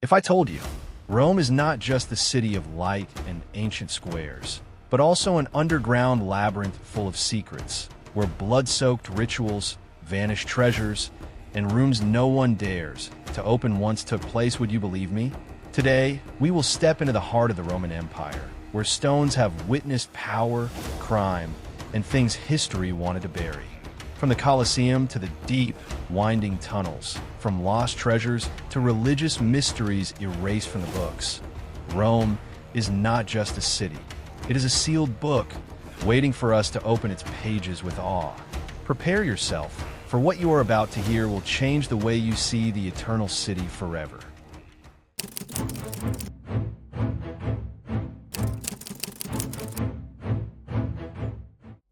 If I told you, Rome is not just the city of light and ancient squares, but also an underground labyrinth full of secrets, where blood-soaked rituals, vanished treasures, and rooms no one dares to open once took place, would you believe me? Today, we will step into the heart of the Roman Empire, where stones have witnessed power, crime, and things history wanted to bury. From the Colosseum to the deep, winding tunnels, from lost treasures to religious mysteries erased from the books, Rome is not just a city. It is a sealed book, waiting for us to open its pages with awe. Prepare yourself, for what you are about to hear will change the way you see the eternal city forever.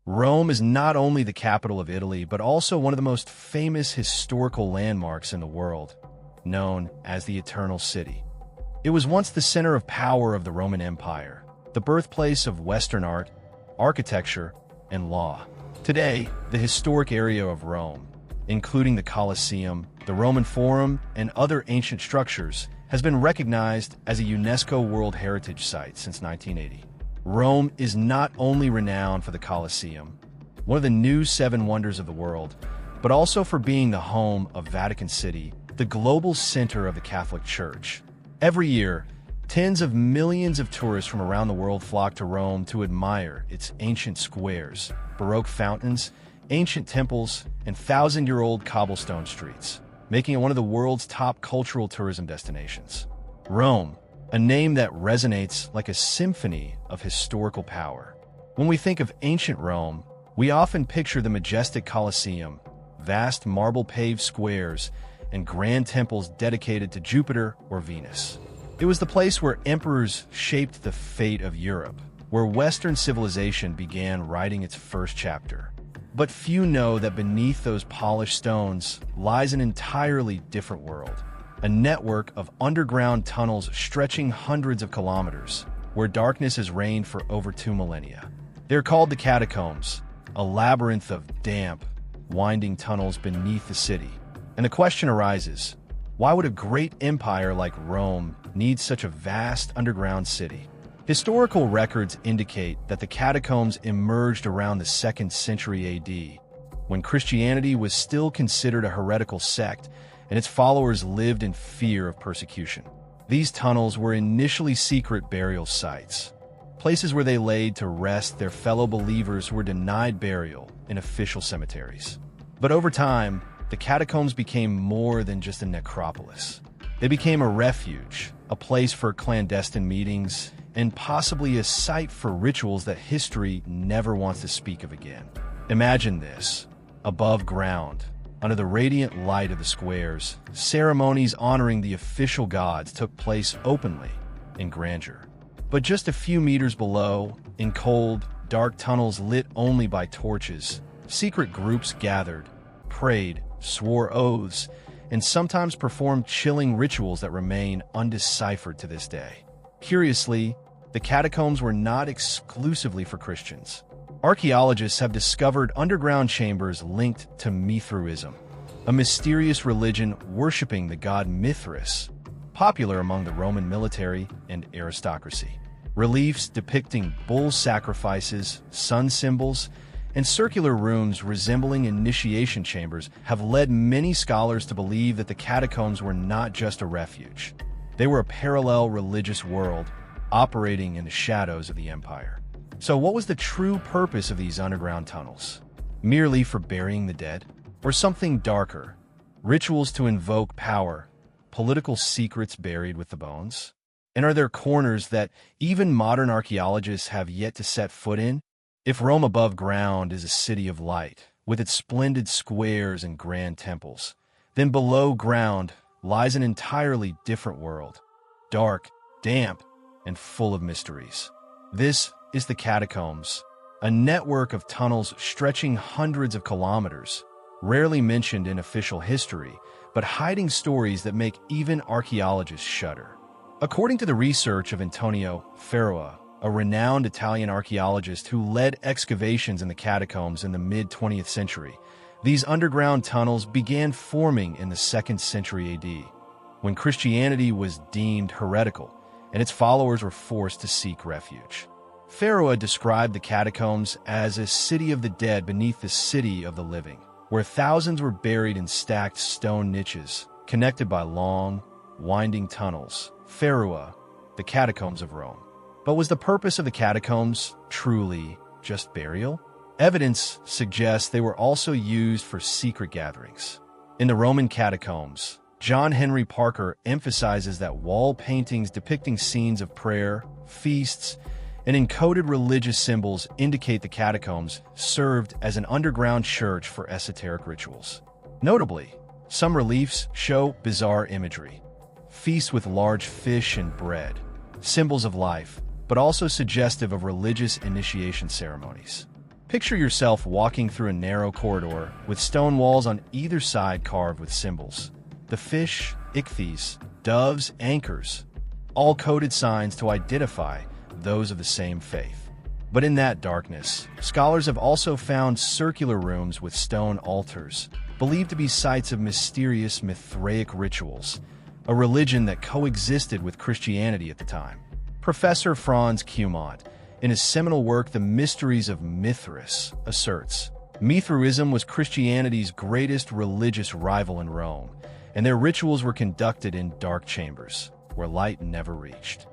Rome is not only the capital of Italy, but also one of the most famous historical landmarks in the world, known as the Eternal City. It was once the center of power of the Roman Empire, the birthplace of Western art, architecture, and law. Today, the historic area of Rome, including the Colosseum, the Roman Forum, and other ancient structures, has been recognized as a UNESCO World Heritage Site since 1980. Rome is not only renowned for the Colosseum, one of the new seven wonders of the world, but also for being the home of Vatican City, the global center of the Catholic Church. Every year, tens of millions of tourists from around the world flock to Rome to admire its ancient squares, Baroque fountains, ancient temples, and thousand-year-old cobblestone streets, making it one of the world's top cultural tourism destinations. Rome, a name that resonates like a symphony of historical power. When we think of ancient Rome, we often picture the majestic Colosseum, vast marble-paved squares, and grand temples dedicated to Jupiter or Venus. It was the place where emperors shaped the fate of Europe, where Western civilization began writing its first chapter. But few know that beneath those polished stones lies an entirely different world. A network of underground tunnels stretching hundreds of kilometers, where darkness has reigned for over 2 millennia. They're called the Catacombs, a labyrinth of damp, winding tunnels beneath the city. And the question arises, why would a great empire like Rome need such a vast underground city? Historical records indicate that the catacombs emerged around the 2nd century AD, when Christianity was still considered a heretical sect and its followers lived in fear of persecution. These tunnels were initially secret burial sites, places where they laid to rest their fellow believers who were denied burial in official cemeteries. But over time, the catacombs became more than just a necropolis. They became a refuge, a place for clandestine meetings, and possibly a site for rituals that history never wants to speak of again. Imagine this: above ground, under the radiant light of the squares, ceremonies honoring the official gods took place openly, in grandeur. But just a few meters below, in cold, dark tunnels lit only by torches, secret groups gathered, prayed, swore oaths, and sometimes performed chilling rituals that remain undeciphered to this day. Curiously, the catacombs were not exclusively for Christians. Archaeologists have discovered underground chambers linked to Mithraism, a mysterious religion worshipping the god Mithras, popular among the Roman military and aristocracy. Reliefs depicting bull sacrifices, sun symbols, and circular rooms resembling initiation chambers have led many scholars to believe that the catacombs were not just a refuge. They were a parallel religious world operating in the shadows of the empire. So what was the true purpose of these underground tunnels? Merely for burying the dead? Or something darker? Rituals to invoke power? Political secrets buried with the bones? And are there corners that even modern archaeologists have yet to set foot in? If Rome above ground is a city of light, with its splendid squares and grand temples, then below ground lies an entirely different world, dark, damp, and full of mysteries. This is the Catacombs, a network of tunnels stretching hundreds of kilometers, rarely mentioned in official history, but hiding stories that make even archaeologists shudder. According to the research of Antonio Ferroa, a renowned Italian archaeologist who led excavations in the catacombs in the mid-20th century, these underground tunnels began forming in the 2nd century AD. when Christianity was deemed heretical and its followers were forced to seek refuge. Pharaoh described the catacombs as a city of the dead beneath the city of the living, where thousands were buried in stacked stone niches, connected by long, winding tunnels. Pharaoh, the catacombs of Rome. But was the purpose of the catacombs truly just burial? Evidence suggests they were also used for secret gatherings. In the Roman catacombs, John Henry Parker emphasizes that wall paintings depicting scenes of prayer, feasts, and encoded religious symbols indicate the catacombs served as an underground church for esoteric rituals. Notably, some reliefs show bizarre imagery. Feasts with large fish and bread, symbols of life, but also suggestive of religious initiation ceremonies. Picture yourself walking through a narrow corridor with stone walls on either side carved with symbols. The fish, ichthyes, doves, anchors, all coded signs to identify those of the same faith. But in that darkness, scholars have also found circular rooms with stone altars, believed to be sites of mysterious Mithraic rituals, a religion that coexisted with Christianity at the time. Professor Franz Cumont, in his seminal work The Mysteries of Mithras, asserts, Mithraism was Christianity's greatest religious rival in Rome, and their rituals were conducted in dark chambers, where light never reached.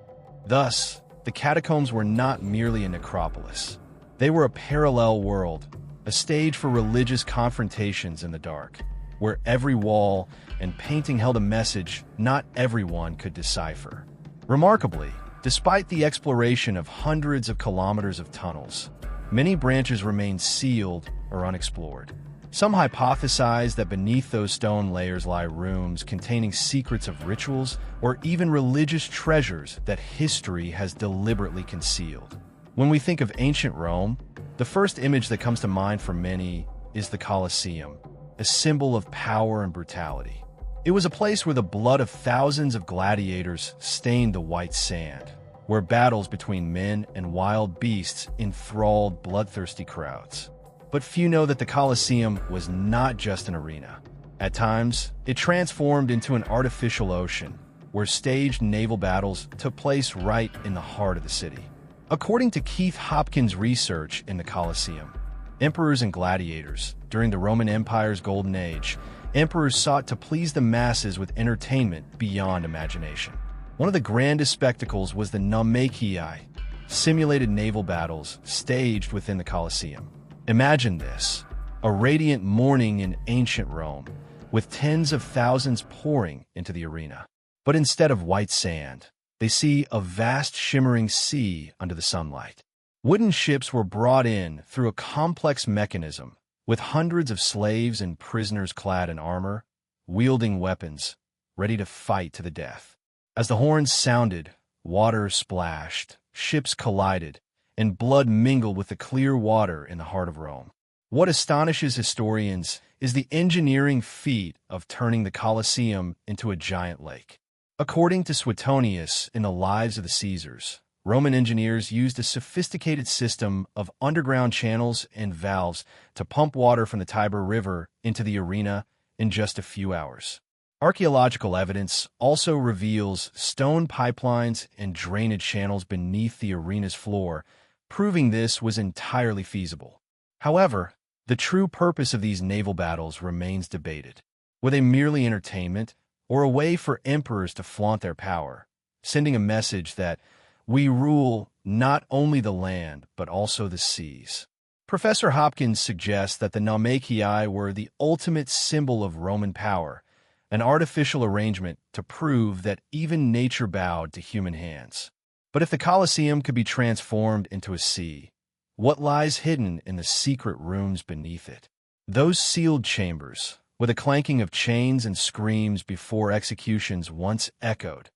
Thus, the catacombs were not merely a necropolis. They were a parallel world, a stage for religious confrontations in the dark, where every wall and painting held a message not everyone could decipher. Remarkably, despite the exploration of hundreds of kilometers of tunnels, many branches remain sealed or unexplored. Some hypothesize that beneath those stone layers lie rooms containing secrets of rituals or even religious treasures that history has deliberately concealed. When we think of ancient Rome, the first image that comes to mind for many is the Colosseum, a symbol of power and brutality. It was a place where the blood of thousands of gladiators stained the white sand, where battles between men and wild beasts enthralled bloodthirsty crowds. But few know that the Colosseum was not just an arena. At times, it transformed into an artificial ocean, where staged naval battles took place right in the heart of the city. According to Keith Hopkins' research in the Colosseum, emperors and gladiators, during the Roman Empire's golden age, emperors sought to please the masses with entertainment beyond imagination. One of the grandest spectacles was the naumachii, simulated naval battles staged within the Colosseum. Imagine this, a radiant morning in ancient Rome, with tens of thousands pouring into the arena. But instead of white sand, they see a vast shimmering sea under the sunlight. Wooden ships were brought in through a complex mechanism, with hundreds of slaves and prisoners clad in armor, wielding weapons, ready to fight to the death. As the horns sounded, water splashed, ships collided, and blood mingled with the clear water in the heart of Rome. What astonishes historians is the engineering feat of turning the Colosseum into a giant lake. According to Suetonius in the Lives of the Caesars, Roman engineers used a sophisticated system of underground channels and valves to pump water from the Tiber River into the arena in just a few hours. Archaeological evidence also reveals stone pipelines and drainage channels beneath the arena's floor, proving this was entirely feasible. However, the true purpose of these naval battles remains debated. Were they merely entertainment, or a way for emperors to flaunt their power, sending a message that we rule not only the land but also the seas? Professor Hopkins suggests that the naumachii were the ultimate symbol of Roman power, an artificial arrangement to prove that even nature bowed to human hands. But if the Colosseum could be transformed into a sea, what lies hidden in the secret rooms beneath it? Those sealed chambers, with a clanking of chains and screams before executions once echoed,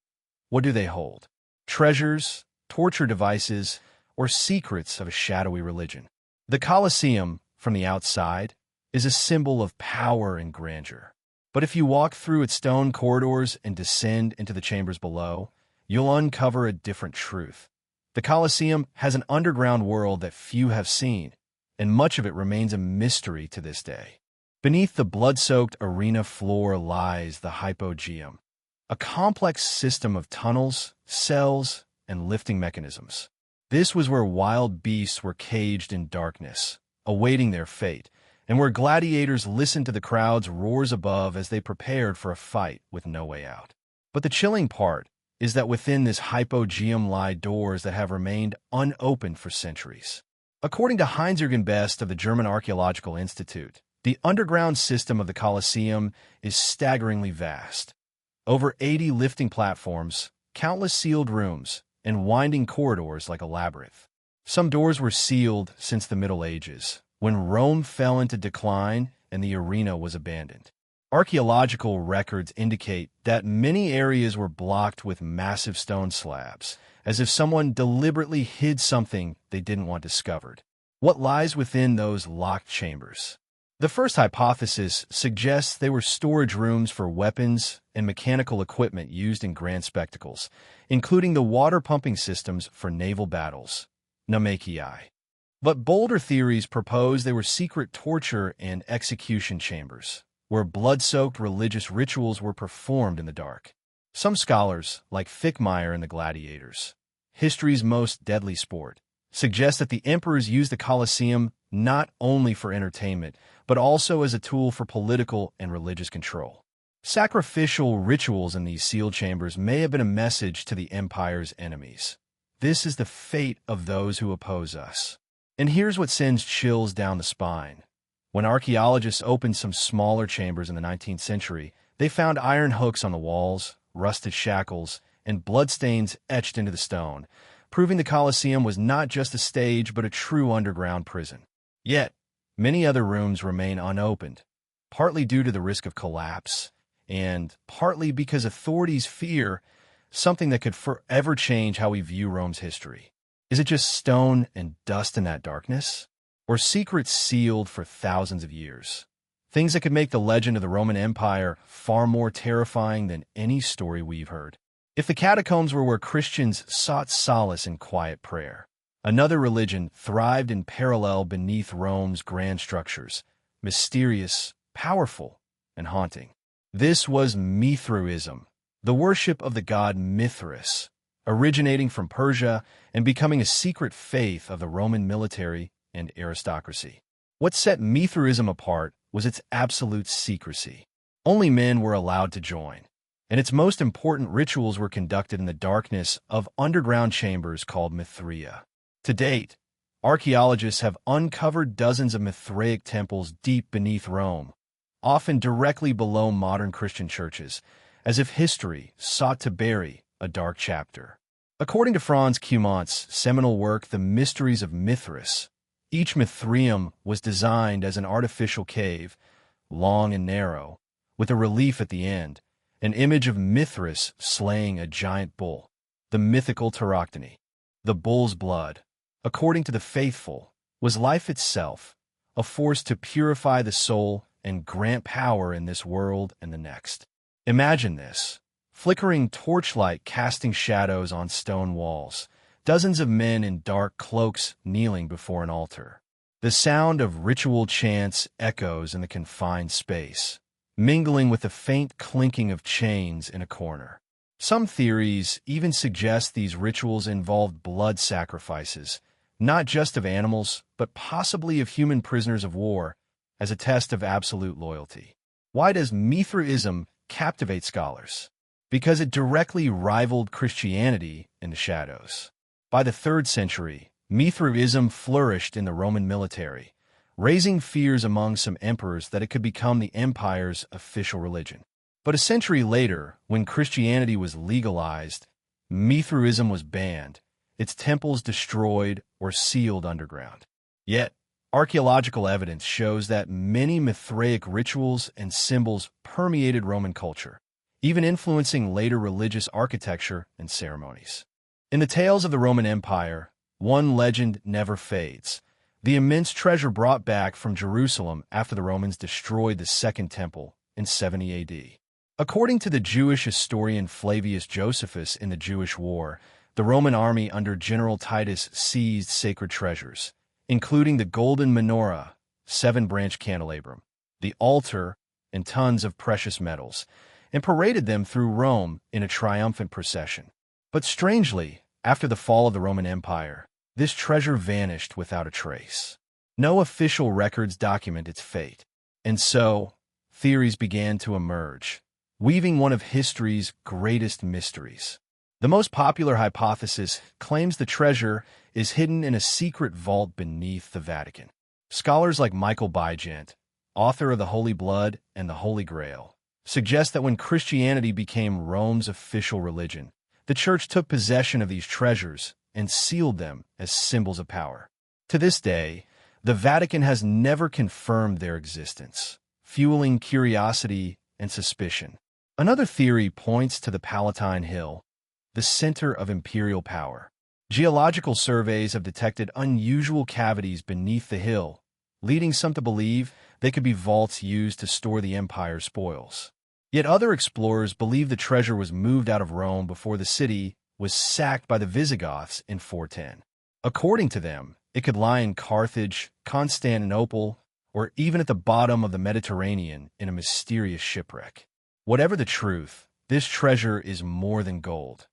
what do they hold? Treasures, torture devices, or secrets of a shadowy religion? The Colosseum, from the outside, is a symbol of power and grandeur. But if you walk through its stone corridors and descend into the chambers below, you'll uncover a different truth. The Colosseum has an underground world that few have seen, and much of it remains a mystery to this day. Beneath the blood-soaked arena floor lies the hypogeum, a complex system of tunnels, cells, and lifting mechanisms. This was where wild beasts were caged in darkness, awaiting their fate, and where gladiators listened to the crowd's roars above as they prepared for a fight with no way out. But the chilling part is that within this hypogeum lie doors that have remained unopened for centuries. According to Heinz Best of the German Archaeological Institute, the underground system of the Colosseum is staggeringly vast. Over 80 lifting platforms, countless sealed rooms, and winding corridors like a labyrinth. Some doors were sealed since the Middle Ages, when Rome fell into decline and the arena was abandoned. Archaeological records indicate that many areas were blocked with massive stone slabs, as if someone deliberately hid something they didn't want discovered. What lies within those locked chambers? The first hypothesis suggests they were storage rooms for weapons and mechanical equipment used in grand spectacles, including the water-pumping systems for naval battles, Namekiai. But bolder theories propose they were secret torture and execution chambers, where blood-soaked religious rituals were performed in the dark. Some scholars, like Fickmeyer and the Gladiators, history's most deadly sport, suggest that the emperors used the Colosseum not only for entertainment, but also as a tool for political and religious control. Sacrificial rituals in these sealed chambers may have been a message to the empire's enemies. This is the fate of those who oppose us. And here's what sends chills down the spine. When archaeologists opened some smaller chambers in the 19th century, they found iron hooks on the walls, rusted shackles, and bloodstains etched into the stone, proving the Colosseum was not just a stage but a true underground prison. Yet, many other rooms remain unopened, partly due to the risk of collapse, and partly because authorities fear something that could forever change how we view Rome's history. Is it just stone and dust in that darkness? Or secrets sealed for thousands of years? Things that could make the legend of the Roman Empire far more terrifying than any story we've heard. If the catacombs were where Christians sought solace in quiet prayer, another religion thrived in parallel beneath Rome's grand structures, mysterious, powerful, and haunting. This was Mithraism, the worship of the god Mithras, originating from Persia and becoming a secret faith of the Roman military and aristocracy. What set Mithraism apart was its absolute secrecy. Only men were allowed to join, and its most important rituals were conducted in the darkness of underground chambers called Mithraea. To date, archaeologists have uncovered dozens of Mithraic temples deep beneath Rome, often directly below modern Christian churches, as if history sought to bury a dark chapter. According to Franz Cumont's seminal work, The Mysteries of Mithras, each Mithraeum was designed as an artificial cave, long and narrow, with a relief at the end, an image of Mithras slaying a giant bull, the mythical Tauroctony. The bull's blood, according to the faithful, was life itself, a force to purify the soul and grant power in this world and the next. Imagine this. Flickering torchlight casting shadows on stone walls, dozens of men in dark cloaks kneeling before an altar. The sound of ritual chants echoes in the confined space, mingling with the faint clinking of chains in a corner. Some theories even suggest these rituals involved blood sacrifices, not just of animals, but possibly of human prisoners of war, as a test of absolute loyalty. Why does Mithraism captivate scholars? Because it directly rivaled Christianity in the shadows. By the 3rd century, Mithraism flourished in the Roman military, raising fears among some emperors that it could become the empire's official religion. But a century later, when Christianity was legalized, Mithraism was banned, its temples destroyed or sealed underground. Yet, archaeological evidence shows that many Mithraic rituals and symbols permeated Roman culture, even influencing later religious architecture and ceremonies. In the tales of the Roman Empire, one legend never fades: the immense treasure brought back from Jerusalem after the Romans destroyed the Second Temple in 70 AD. According to the Jewish historian Flavius Josephus in the Jewish War, the Roman army under General Titus seized sacred treasures, including the golden menorah, 7-branch candelabrum, the altar, and tons of precious metals, and paraded them through Rome in a triumphant procession. But strangely, after the fall of the Roman Empire, this treasure vanished without a trace. No official records document its fate. And so, theories began to emerge, weaving one of history's greatest mysteries. The most popular hypothesis claims the treasure is hidden in a secret vault beneath the Vatican. Scholars like Michael Bygent, author of The Holy Blood and the Holy Grail, suggest that when Christianity became Rome's official religion, the Church took possession of these treasures and sealed them as symbols of power. To this day, the Vatican has never confirmed their existence, fueling curiosity and suspicion. Another theory points to the Palatine Hill, the center of imperial power. Geological surveys have detected unusual cavities beneath the hill, leading some to believe they could be vaults used to store the empire's spoils. Yet other explorers believe the treasure was moved out of Rome before the city was sacked by the Visigoths in 410. According to them, it could lie in Carthage, Constantinople, or even at the bottom of the Mediterranean in a mysterious shipwreck. Whatever the truth, this treasure is more than gold.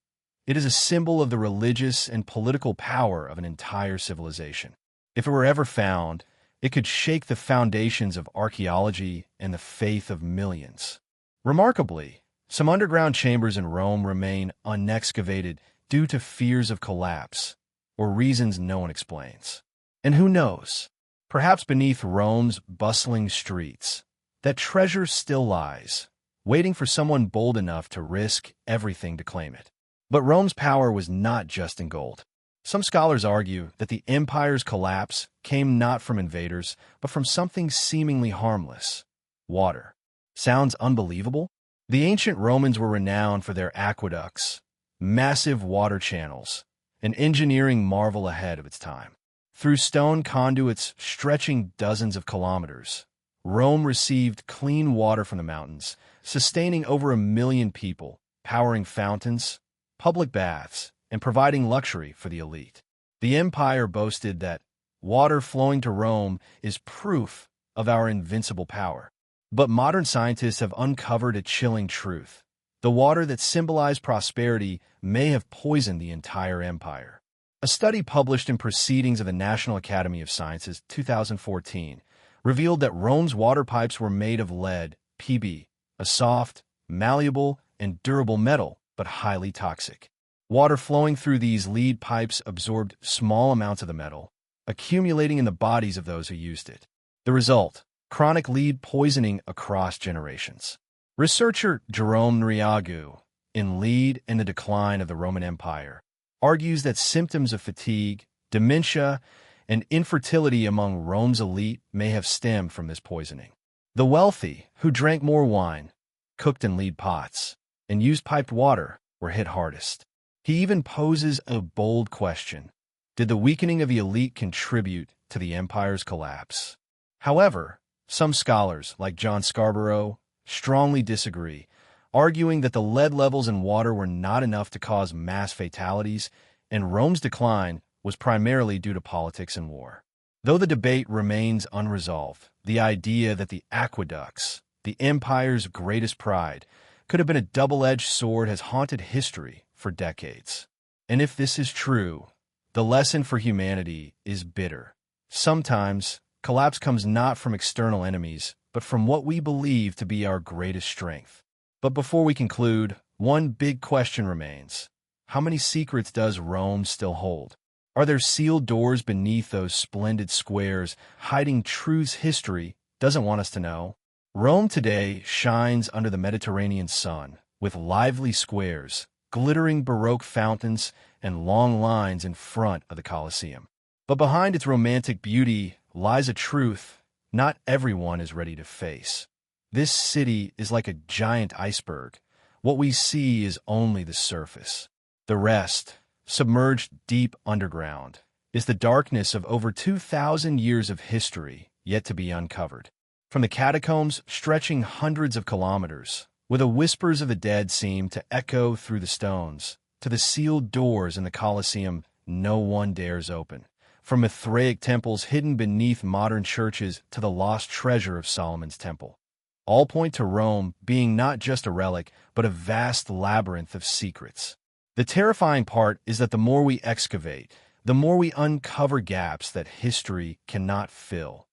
It is a symbol of the religious and political power of an entire civilization. If it were ever found, it could shake the foundations of archaeology and the faith of millions. Remarkably, some underground chambers in Rome remain unexcavated due to fears of collapse, or reasons no one explains. And who knows, perhaps beneath Rome's bustling streets, that treasure still lies, waiting for someone bold enough to risk everything to claim it. But Rome's power was not just in gold. Some scholars argue that the empire's collapse came not from invaders, but from something seemingly harmless: water. Sounds unbelievable? The ancient Romans were renowned for their aqueducts, massive water channels, an engineering marvel ahead of its time. Through stone conduits stretching dozens of kilometers, Rome received clean water from the mountains, sustaining over 1 million people, powering fountains, public baths, and providing luxury for the elite. The empire boasted that water flowing to Rome is proof of our invincible power. But modern scientists have uncovered a chilling truth. The water that symbolized prosperity may have poisoned the entire empire. A study published in Proceedings of the National Academy of Sciences 2014 revealed that Rome's water pipes were made of lead, Pb, a soft, malleable, and durable metal, but highly toxic. Water flowing through these lead pipes absorbed small amounts of the metal, accumulating in the bodies of those who used it. The result: chronic lead poisoning across generations. Researcher Jerome Nriagu, in Lead and the Decline of the Roman Empire, argues that symptoms of fatigue, dementia, and infertility among Rome's elite may have stemmed from this poisoning. The wealthy, who drank more wine, cooked in lead pots, and used piped water, were hit hardest. He even poses a bold question: did the weakening of the elite contribute to the empire's collapse? However, some scholars, like John Scarborough, strongly disagree, arguing that the lead levels in water were not enough to cause mass fatalities, and Rome's decline was primarily due to politics and war. Though the debate remains unresolved, the idea that the aqueducts, the empire's greatest pride, could have been a double-edged sword has haunted history for decades. And if this is true, the lesson for humanity is bitter. Sometimes, collapse comes not from external enemies, but from what we believe to be our greatest strength. But before we conclude, one big question remains. How many secrets does Rome still hold? Are there sealed doors beneath those splendid squares, hiding truths history doesn't want us to know? Rome today shines under the Mediterranean sun, with lively squares, glittering Baroque fountains, and long lines in front of the Colosseum. But behind its romantic beauty lies a truth not everyone is ready to face. This city is like a giant iceberg. What we see is only the surface. The rest, submerged deep underground, is the darkness of over 2,000 years of history yet to be uncovered. From the catacombs stretching hundreds of kilometers, where the whispers of the dead seem to echo through the stones, to the sealed doors in the Colosseum no one dares open. From Mithraic temples hidden beneath modern churches to the lost treasure of Solomon's temple. all point to Rome being not just a relic, but a vast labyrinth of secrets. The terrifying part is that the more we excavate, the more we uncover gaps that history cannot fill.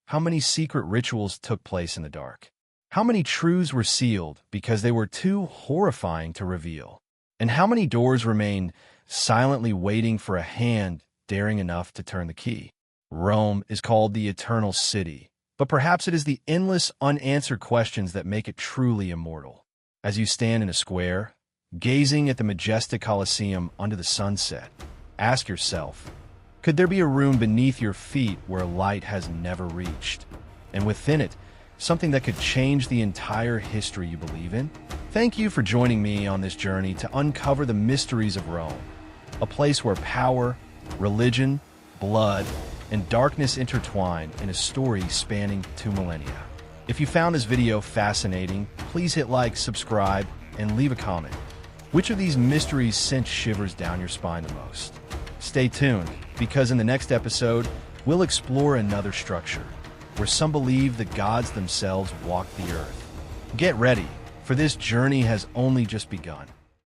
How many secret rituals took place in the dark? How many truths were sealed because they were too horrifying to reveal? And how many doors remained silently waiting for a hand daring enough to turn the key? Rome is called the Eternal City, but perhaps it is the endless unanswered questions that make it truly immortal. As you stand in a square, gazing at the majestic Colosseum under the sunset, ask yourself, could there be a room beneath your feet where light has never reached? And within it, something that could change the entire history you believe in? Thank you for joining me on this journey to uncover the mysteries of Rome, a place where power, religion, blood, and darkness intertwine in a story spanning 2 millennia. If you found this video fascinating, please hit like, subscribe, and leave a comment. Which of these mysteries sent shivers down your spine the most? Stay tuned, because in the next episode, we'll explore another structure, where some believe the gods themselves walk the earth. Get ready, for this journey has only just begun.